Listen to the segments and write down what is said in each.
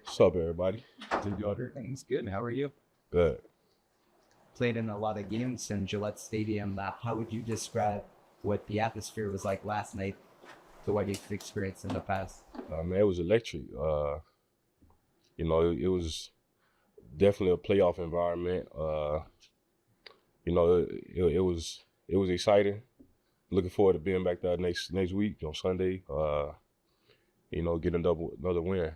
What's up, everybody? Good order. Things good. How are you? Good. Played in a lot of games in Gillette Stadium. How would you describe what the atmosphere was like last night to what you've experienced in the past? Man, it was electric. It was definitely a playoff environment. It was exciting. Looking forward to being back there next week on Sunday. Getting another win.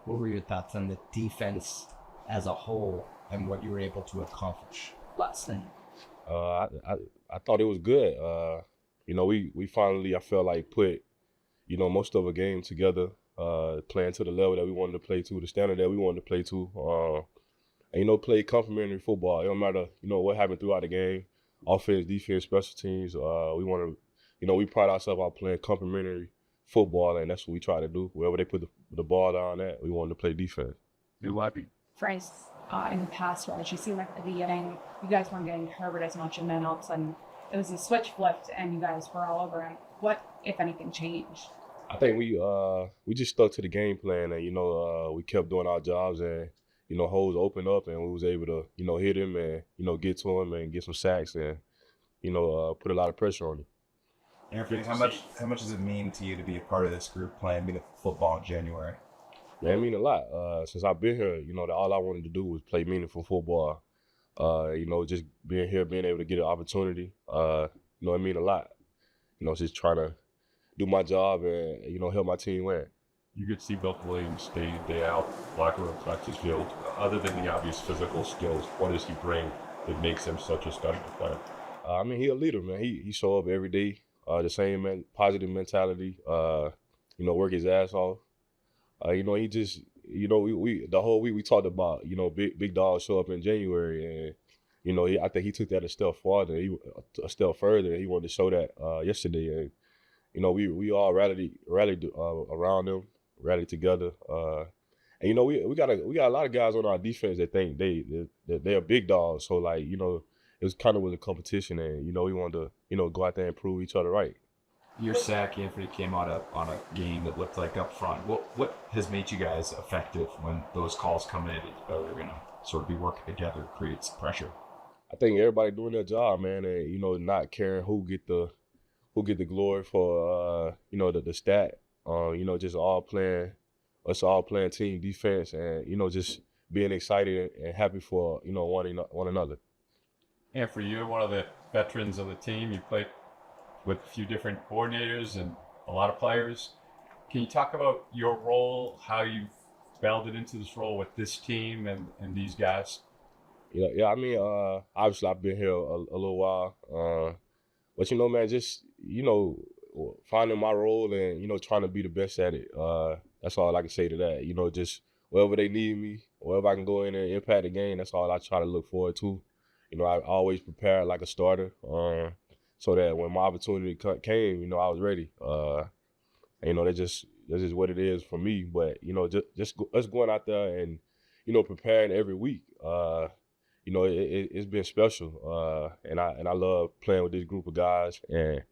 What were your thoughts on the defense as a whole and what you were able to accomplish last night? I thought it was good. We finally, I felt like, put most of a game together, playing to the level that we wanted to play to, the standard that we wanted to play to. Play complementary football. It don't matter, what happened throughout the game, offense, defense, special teams. We want to, we pride ourselves on playing complementary football, and that's what we try to do. Wherever they put the ball down at, we wanted to play defense. You're lucky. Bryce, in the past rush, you seemed like at the beginning, you guys weren't getting Herbert as much, and then all of a sudden it was a switch flipped and you guys were all over him. What, if anything, changed? I think we just stuck to the game plan, and we kept doing our jobs, and holes opened up, and we was able to hit him and get to him and get some sacks, and put a lot of pressure on him. Anfernee, how much does it mean to you to be a part of this group playing meaningful football in January? Man, it mean a lot. Since I've been here, all I wanted to do was play meaningful football. Just being here, being able to get an opportunity, it mean a lot. Just trying to do my job and, help my team win. You could see Bill Williams day in, day out, locker room, practice field. Other than the obvious physical skills, what does he bring that makes him such a special player? He a leader, man. He show up every day, the same positive mentality, work his ass off. He just, we the whole week we talked about, big dogs show up in January, and, I think he took that a step farther, a step further. He wanted to show that yesterday, and, we all rallied around him, rallied together. And we got a lot of guys on our defense that think they're big dogs. So like, it was kind of a competition, and we wanted to go out there and prove each other right. Your sack, Anfernee, came out on a game that looked like up front. What has made you guys effective when those calls come in? They're going to sort of be working together, create some pressure. I think everybody doing their job, man, and not caring who get the glory for the stat. Just all playing team defense, and just being excited and happy for one another. And for you, one of the veterans of the team, you played with a few different coordinators and a lot of players. Can you talk about your role, how you melded into this role with this team and these guys? Yeah. Obviously I've been here a little while, but man, just finding my role and trying to be the best at it. That's all I can say to that. Just wherever they need me, wherever I can go in and impact the game, that's all I try to look forward to. I always prepare like a starter, so that when my opportunity came, I was ready. That's just what it is for me. But just us going out there and preparing every week. It's been special, and I love playing with this group of guys, and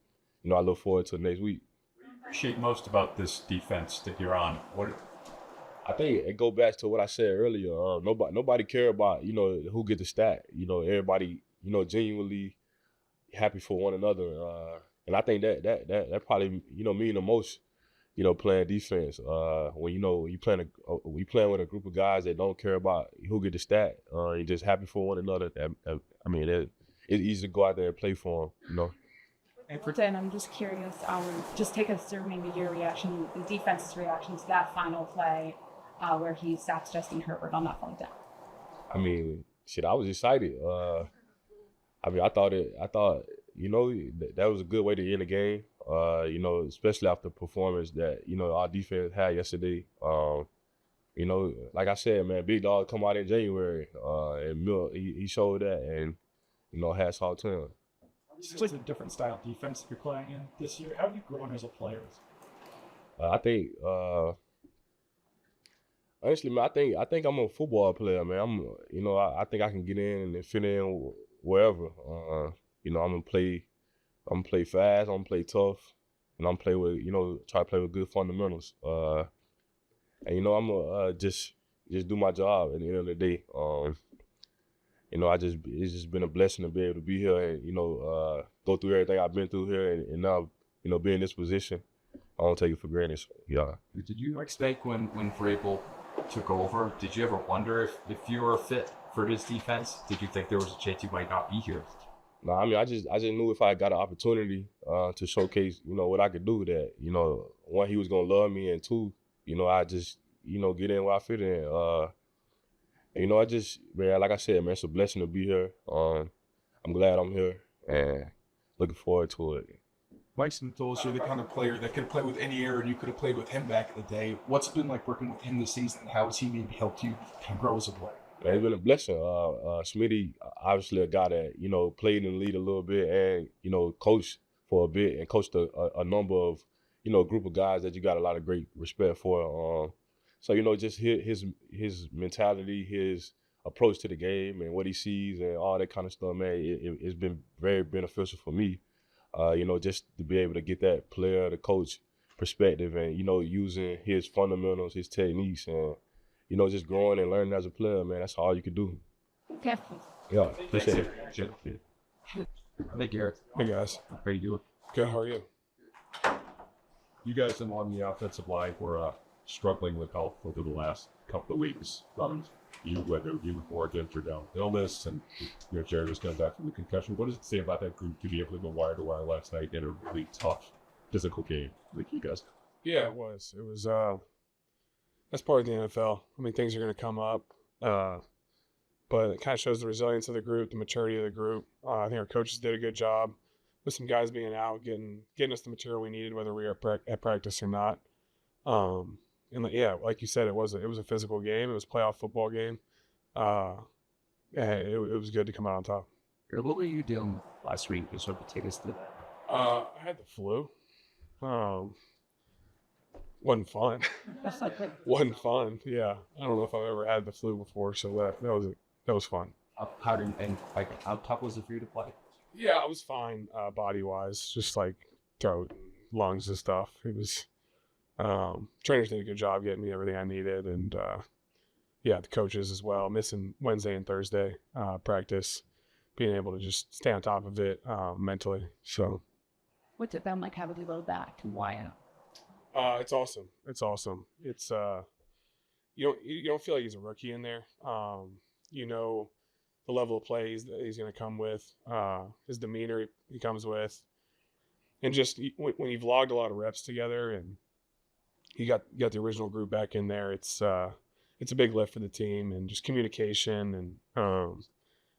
I look forward to next week. Appreciate most about this defense that you're on. I think it go back to what I said earlier. Nobody care about who get the stat. Everybody genuinely happy for one another, and I think that probably mean the most. Playing defense. When we playing with a group of guys that don't care about who get the stat. You're just happy for one another. It's easy to go out there and play for them. And I'm just curious, just take us through maybe your reaction, the defense's reaction to that final play where he sacks Justin Herbert on that falling down. I was excited. I thought that was a good way to end the game. Especially after the performance that our defense had yesterday. Like I said, man, big dog come out in January, and Mill he showed that, and hats off to him. It's like a different style defense you're playing in this year. How have you grown as a player? I think honestly, man, I think I'm a football player, man. I think I can get in and fit in wherever. I'm gonna play fast. I'm gonna play tough, and I'm play with try to play with good fundamentals. And I'm gonna just do my job at the end of the day. It's just been a blessing to be able to be here and go through everything I've been through here, and now be in this position. I don't take it for granted. So, yeah. Did you expect when Vrabel took over, did you ever wonder if you were a fit for this defense? Did you think there was a chance you might not be here? No, I mean, I just knew if I got an opportunity to showcase, what I could do, that, one, he was gonna love me, and two, I just, get in where I fit in. I just, man, like I said, man, it's a blessing to be here. I'm glad I'm here and looking forward to it. Mike Smith-Tolles, you're the kind of player that could play with any era, and you could have played with him back in the day. What's it been like working with him this season? How has he maybe helped you kind of grow as a player? Man, it's been a blessing. Smitty, obviously a guy that, played in the league a little bit and, coached for a bit and coached a number of, group of guys that you got a lot of great respect for. So, just his mentality, his approach to the game and what he sees and all that kind of stuff, man, it's been very beneficial for me, just to be able to get that player, the coach perspective and, using his fundamentals, his techniques and, just growing and learning as a player, man, that's all you can do. Okay. Yeah, appreciate it. Hey, Garrett. Hey guys. How you doing? Good, how are you? You guys along the offensive line were struggling with health over the last couple of weeks. Whether you were against your down with illness and Jared was coming back from the concussion. What does it say about that group to be able to go wire to wire last night in a really tough physical game like you guys? Yeah, it was. It was that's part of the NFL. I mean, things are going to come up, but it kind of shows the resilience of the group, the maturity of the group. I think our coaches did a good job with some guys being out, getting us the material we needed, whether we were at practice or not. And yeah, like you said, it was a physical game. It was a playoff football game. It was good to come out on top. What were you doing last week to sort of take us to that? I had the flu. Wasn't fun. Wasn't fun. Yeah, I don't know if I've ever had the flu before, so that was fun. How tough was it for you to play? Yeah, I was fine body wise, just like throat, lungs and stuff. It was trainers did a good job getting me everything I needed, and the coaches as well. Missing Wednesday and Thursday practice, being able to just stay on top of it mentally. So, What's it been like having to go back and why? it's awesome. It's awesome. It's you don't feel like he's a rookie in there. The level of plays that he's going to come with, his demeanor he comes with, and just when you've logged a lot of reps together and you got the original group back in there, it's a big lift for the team and just communication, and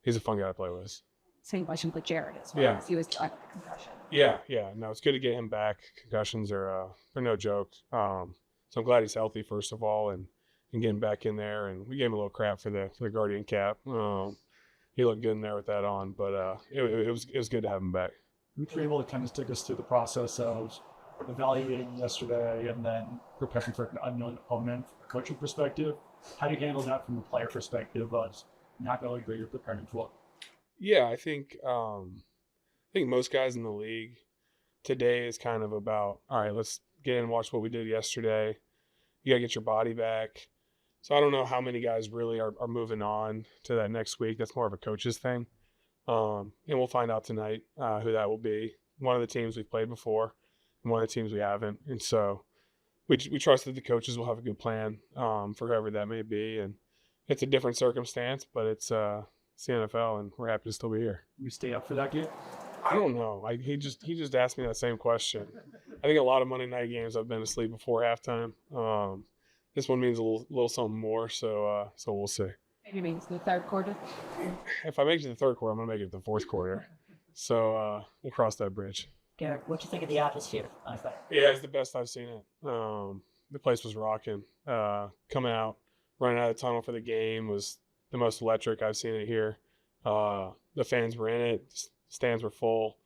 he's a fun guy to play with. Same question with Jared as well. Yeah. He was concussion. Yeah. No, it's good to get him back. Concussions are they're no joke. So I'm glad he's healthy first of all, and getting back in there. And we gave him a little crap for the Guardian cap. He looked good in there with that on, but it was good to have him back. You were able to kind of take us through the process of evaluating yesterday and then preparing for an unknown opponent from a coaching perspective. How do you handle that from a player perspective of not knowing what you're preparing for? Yeah, I think most guys in the league today is kind of about, all right, let's get in and watch what we did yesterday. You got to get your body back. So I don't know how many guys really are moving on to that next week. That's more of a coach's thing. And we'll find out tonight who that will be. One of the teams we've played before and one of the teams we haven't. And so we trust that the coaches will have a good plan for whoever that may be. And it's a different circumstance, but it's the NFL, and we're happy to still be here. You stay up for that game? I don't know. He just asked me that same question. I think a lot of Monday night games I've been asleep before halftime. This one means a little something more, so we'll see. Maybe means the third quarter. If I make it to the third quarter, I'm gonna make it to the fourth quarter. So we'll cross that bridge. Garrett, what do you think of the atmosphere? Yeah, it's the best I've seen it. The place was rocking. Coming out, running out of the tunnel for the game was the most electric I've seen it here. The fans were in it. Stands were full.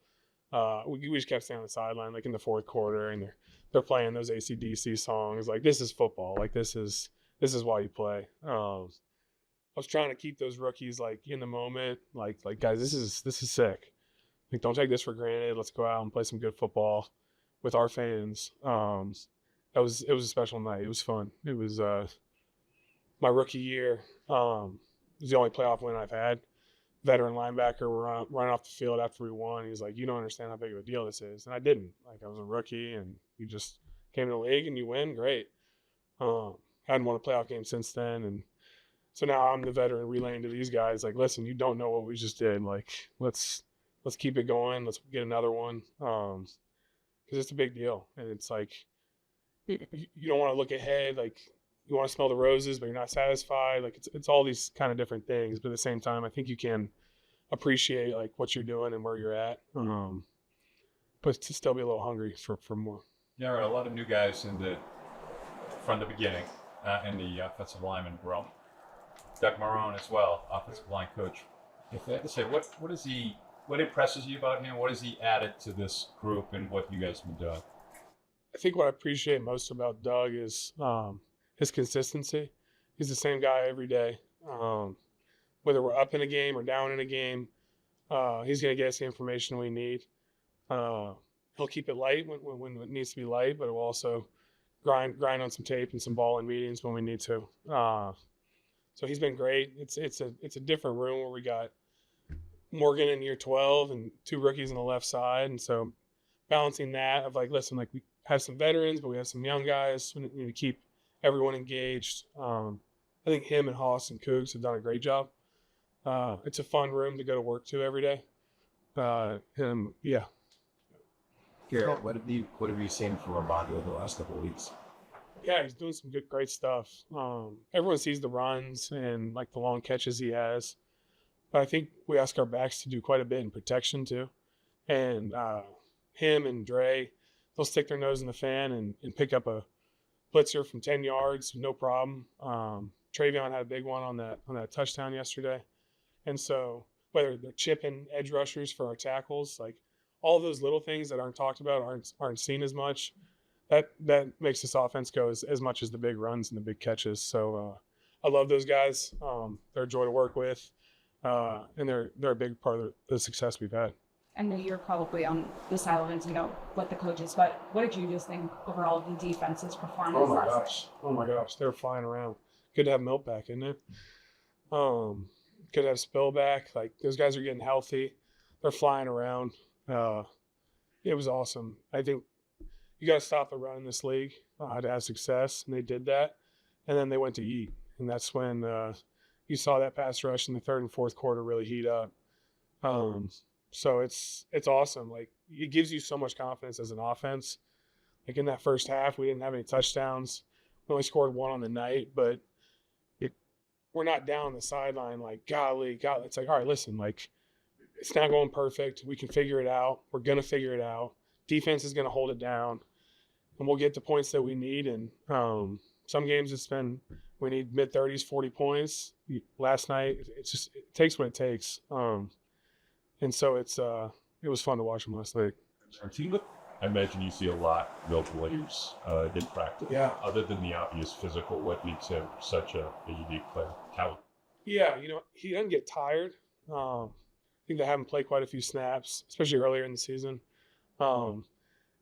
We just kept staying on the sideline, like in the fourth quarter, and they're playing those AC/DC songs. Like, this is football. Like, this is why you play. I was trying to keep those rookies like in the moment. Like guys, this is sick. Like, don't take this for granted. Let's go out and play some good football with our fans. And it was a special night. It was fun. It was my rookie year. It was the only playoff win I've had. Veteran linebacker were running off the field after we won. He's like, you don't understand how big of a deal this is. And I didn't. Like, I was a rookie, and you just came to the league and you win, great. Hadn't won a playoff game since then. And so now I'm the veteran relaying to these guys, like, listen, you don't know what we just did. Like, let's keep it going. Let's get another one. Because it's a big deal. And it's like, you don't want to look ahead. Like, you want to smell the roses, but you're not satisfied. Like, it's all these kind of different things. But at the same time, I think you can appreciate, like, what you're doing and where you're at. But to still be a little hungry for more. There are a lot of new guys from the beginning in the offensive lineman realm. Doug Marrone as well, offensive line coach. If I had to say, what impresses you about him? What has he added to this group and what you guys have been doing? I think what I appreciate most about Doug is his consistency. He's the same guy every day. Whether we're up in a game or down in a game, he's going to get us the information we need. He'll keep it light when it needs to be light, but he'll also grind on some tape and some ball in meetings when we need to. So he's been great. It's a different room where we got Morgan in year 12 and 2 rookies on the left side, and so balancing that of like, listen, like we have some veterans, but we have some young guys. We need to keep everyone engaged. I think him and Haas and Cougs have done a great job. It's a fun room to go to work to every day. Yeah. Garrett, what have you seen from Armando over the last couple of weeks? Yeah, he's doing some great stuff. Everyone sees the runs and like the long catches he has, but I think we ask our backs to do quite a bit in protection too. And him and Dre, they'll stick their nose in the fan and pick up a blitzer from 10 yards, no problem. Travion had a big one on that touchdown yesterday. And so whether they're chipping edge rushers for our tackles, like all those little things that aren't talked about, aren't seen as much, that makes this offense go as much as the big runs and the big catches. So I love those guys. They're a joy to work with, and they're a big part of the success we've had. I know you're probably on the sidelines, with the coaches, but what did you just think overall of the defense's performance last night? Oh my gosh, they're flying around. Good to have Milt back, isn't it? Good to have Spill back. Like, those guys are getting healthy. They're flying around. It was awesome. I think you got to stop the run in this league to have success, and they did that. And then they went to eat, and that's when you saw that pass rush in the third and fourth quarter really heat up. So it's awesome. Like, it gives you so much confidence as an offense. Like, in that first half, we didn't have any touchdowns. We only scored 1 on the night, but we're not down the sideline like, golly. It's like, all right, listen, like, it's not going perfect. We can figure it out. We're going to figure it out. Defense is going to hold it down, and we'll get the points that we need. And some games we need mid-30s, 40 points. Last night, it takes what it takes. And so it was fun to watch them last night. I imagine you see a lot of Milt Williams in practice. Yeah. Other than the obvious physical, what makes him such a unique player? Talent. Yeah, he doesn't get tired. I think they have him play quite a few snaps, especially earlier in the season. And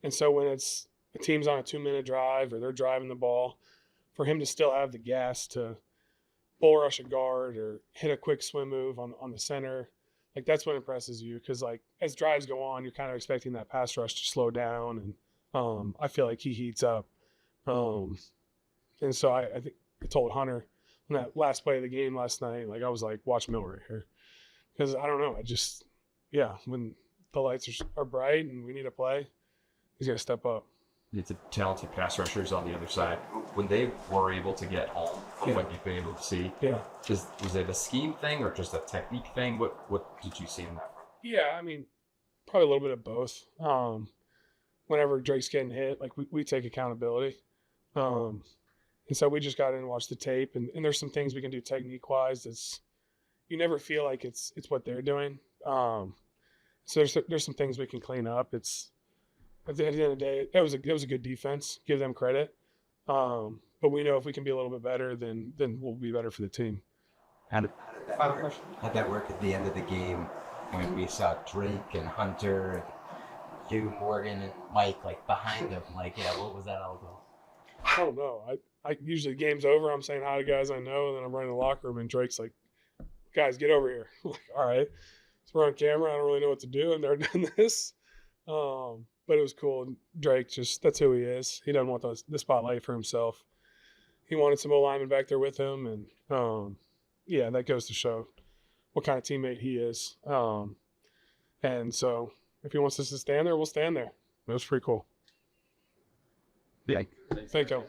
so when it's a team's on a 2-minute drive or they're driving the ball, for him to still have the gas to bull rush a guard or hit a quick swim move on the center, like, that's what impresses you. Because, like, as drives go on, you're kind of expecting that pass rush to slow down, and I feel like he heats up. And so I think I told Hunter on that last play of the game last night, like, I was like, watch Mill right here. Because I don't know, when the lights are bright and we need to play, he's going to step up. It's a talented pass rushers on the other side. When they were able to get home, what you've been able to see, was it a scheme thing or just a technique thing? What did you see in that? Yeah, I mean, probably a little bit of both. Whenever Drake's getting hit, like, we take accountability. And so we just got in and watched the tape, and there's some things we can do technique-wise. You never feel like it's what they're doing. So there's some things we can clean up. It's at the end of the day, it was a good defense. Give them credit. But we know if we can be a little bit better, then we'll be better for the team. How'd that work at the end of the game when we saw Drake and Hunter, and you, Morgan, and Mike, like, behind them? Like, yeah, what was that all about? I don't know. I usually game's over. I'm saying hi to guys I know, and then I'm running the locker room, and Drake's like, "Guys, get over here." I'm like, all right. So we're on camera. I don't really know what to do. I've never done this. But it was cool. Drake, that's who he is. He doesn't want the spotlight for himself. He wanted some O-linemen back there with him, and yeah, that goes to show what kind of teammate he is. And so if he wants us to stand there, we'll stand there. It was pretty cool. Yeah. Thank you.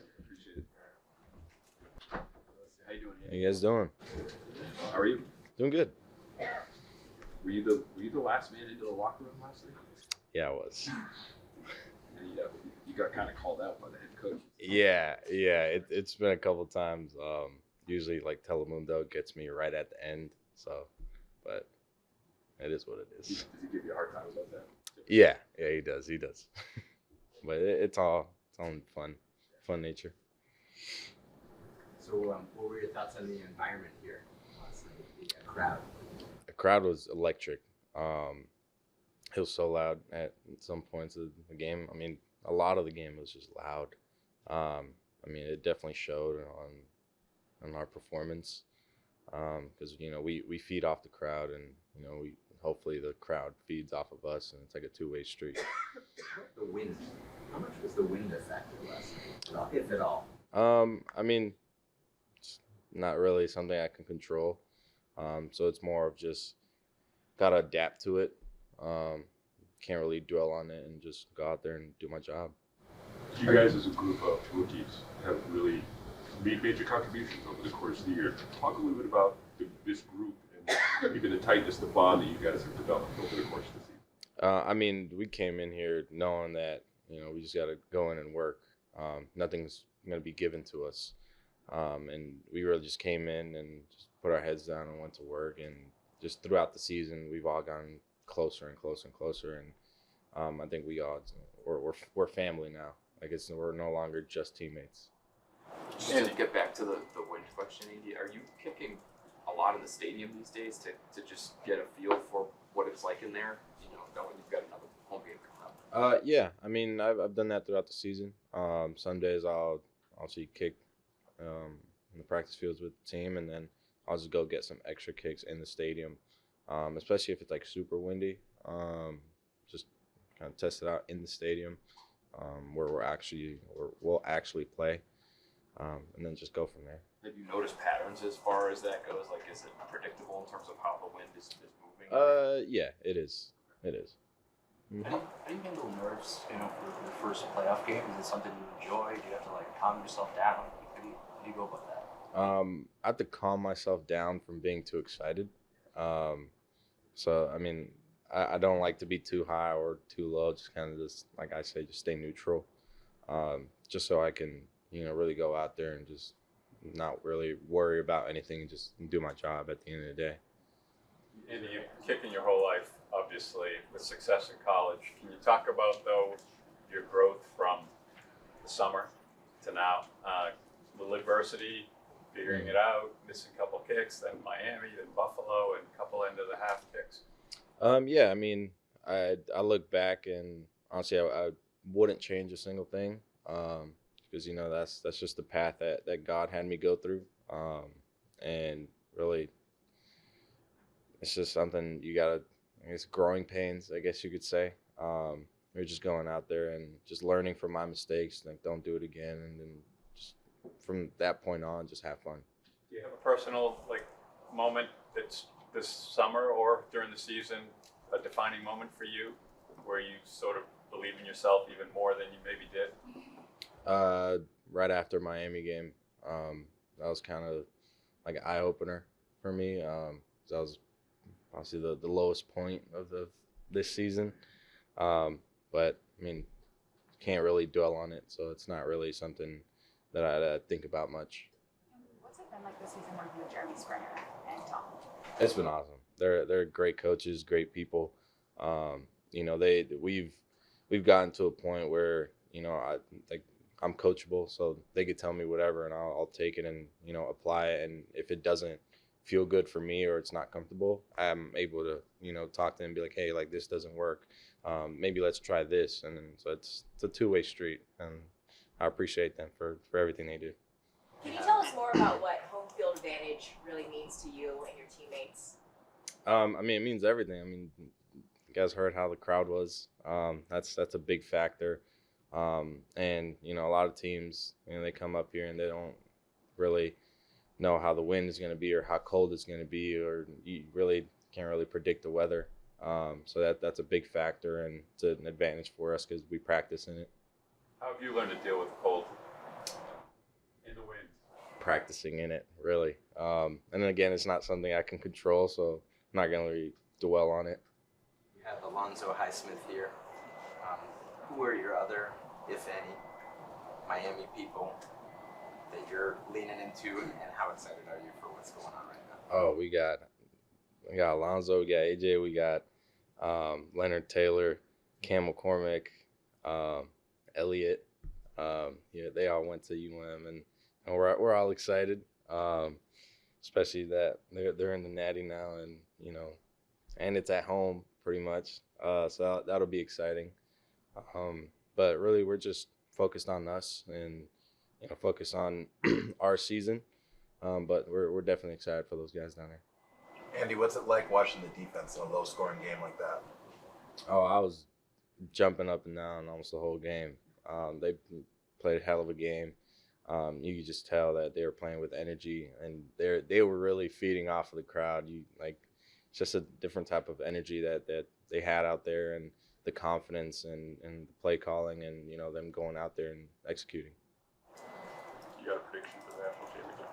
How you doing? How you guys doing? How are you? Doing good. Were you the last man into the locker room last night? Yeah, I was. And you got kind of called out by the head coach. Yeah. It's been a couple times. Usually, like, Telemundo gets me right at the end. So, but it is what it is. Does he give you a hard time about that? Yeah, he does. But it's all in fun nature. So, what were your thoughts on the environment here last night, the crowd? The crowd was electric. It was so loud at some points of the game. I mean, a lot of the game was just loud. I mean, it definitely showed on our performance because we feed off the crowd, and hopefully the crowd feeds off of us, and it's like a two-way street. The wind. How much was the wind a factor last night, if at all? I mean, it's not really something I can control. So it's more of just gotta adapt to it. Can't really dwell on it and just go out there and do my job. You guys as a group of rookies have really made major contributions over the course of the year. Talk a little bit about this group and even the tightness, the bond that you guys have developed over the course of the season. I mean, we came in here knowing that, we just got to go in and work. Nothing's going to be given to us. And we really just came in and just put our heads down and went to work. And just throughout the season, we've all gotten closer and closer and closer. And I think we're family now. I guess we're no longer just teammates. And to get back to the wind question, Andy, are you kicking a lot in the stadium these days to just get a feel for what it's like in there, knowing you've got another home game coming up? Yeah. I mean, I've done that throughout the season. Some days I'll actually kick in the practice fields with the team, and then I'll just go get some extra kicks in the stadium, especially if it's like super windy. Just kind of test it out in the stadium where we'll actually play, and then just go from there. Have you noticed patterns as far as that goes? Like, is it predictable in terms of how the wind is moving? Yeah, it is. It is. How do you handle nerves, for the first playoff game? Is it something you enjoy? Do you have to calm yourself down? How do you go about that? I have to calm myself down from being too excited. So I mean, I don't like to be too high or too low. Just kind of just, like I say, just stay neutral. Just so I can, really go out there and just not really worry about anything and just do my job at the end of the day. Andy, you've kicked in your whole life, obviously, with success in college. Can you talk about, though, your growth from the summer to now? Little adversity, figuring it out, missing a couple kicks, then Miami, then Buffalo, and a couple end of the half kicks. Yeah, I mean, I look back and honestly, I wouldn't change a single thing because that's just the path that God had me go through, and really, it's just something you gotta. I guess growing pains, I guess you could say. We're just going out there and just learning from my mistakes, like don't do it again, and then just from that point on, just have fun. Do you have a personal moment that's this summer or during the season, a defining moment for you, where you sort of believe in yourself even more than you maybe did? Right after Miami game, that was kind of like an eye opener for me. That was obviously the lowest point of this season, but I mean, can't really dwell on it, so it's not really something that I think about much. What's it been like this season working with Jeremy Springer and Tom? It's been awesome. They're great coaches, great people. We've gotten to a point where I'm coachable, so they could tell me whatever, and I'll take it and apply it. And if it doesn't feel good for me or it's not comfortable, I'm able to talk to them and be like, hey, this doesn't work. Maybe let's try this. And then, so it's a two-way street, and I appreciate them for everything they do. Can you tell us more about what home field advantage really means to you and your teammates? I mean, it means everything. I mean, you guys heard how the crowd was. That's a big factor. And you know, a lot of teams, you know, they come up here and they don't really know how the wind is going to be or how cold it's going to be, or you really can't really predict the weather. So that's a big factor, and it's an advantage for us because we practice in it. How have you learned to deal with the cold in the wind? Practicing in it, really. And then again, it's not something I can control, so I'm not going to really dwell on it. You have Alonzo Highsmith here. Who are your other, if any, Miami people that you're leaning into, and how excited are you for what's going on right now? Oh, we got Alonzo, we got AJ, we got Leonard Taylor, Cam McCormick, Elliott. Yeah, they all went to UM, and we're all excited, especially that they're in the Natty now, and you know, and it's at home pretty much. So that'll be exciting. But really, we're just focused on us and you know, focus on our season. But we're definitely excited for those guys down there. Andy, what's it like watching the defense in a low-scoring game like that? Oh, I was jumping up and down almost the whole game. They played a hell of a game. You could just tell that they were playing with energy, and they were really feeding off of the crowd. It's just a different type of energy that they had out there, and the confidence and the play calling, and you know, them going out there and executing. You got a prediction for the national championship?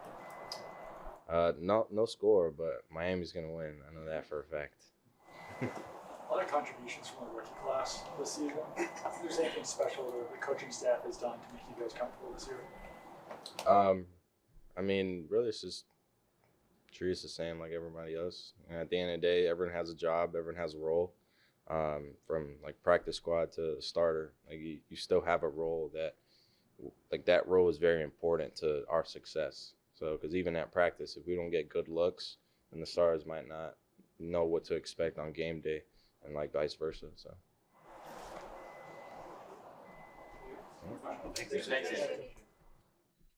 No score, but Miami's gonna win. I know that for a fact. A lot of contributions from the rookie class this season. If there's anything special that the coaching staff has done to make you guys comfortable this year? I mean, really, it's just treat us the same like everybody else. And at the end of the day, everyone has a job, everyone has a role. From like practice squad to starter, like you still have a role that role is very important to our success. So, because even at practice, if we don't get good looks, then the stars might not know what to expect on game day, and like vice versa. So. Thanks.